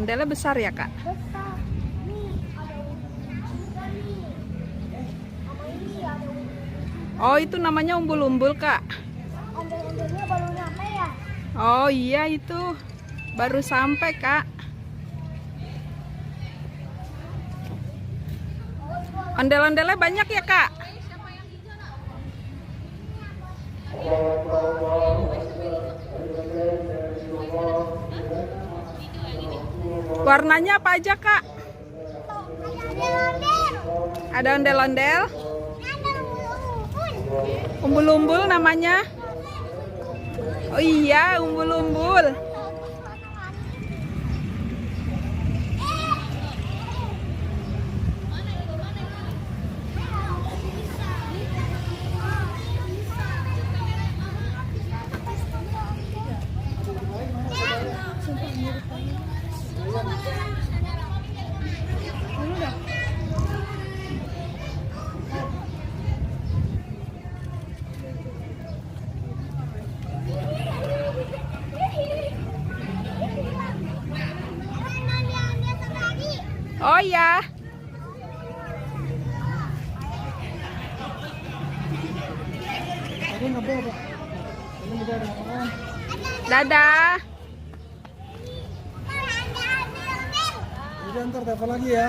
ondel-ondelnya besar ya, Kak? Besar. Nih, ada juga nih. Sama ini ada Oh, itu namanya umbul-umbul, Kak. ondel-ondelnya baru nyampe ya? Oh iya, itu baru sampai, Kak. Ondel-ondelnya banyak ya, Kak? Warnanya apa aja, Kak? Ada ondel-ondel. Umbul-umbul namanya. Oh iya, umbul-umbul. Oh ya. Dadah. Jadi ntar telepon lagi ya.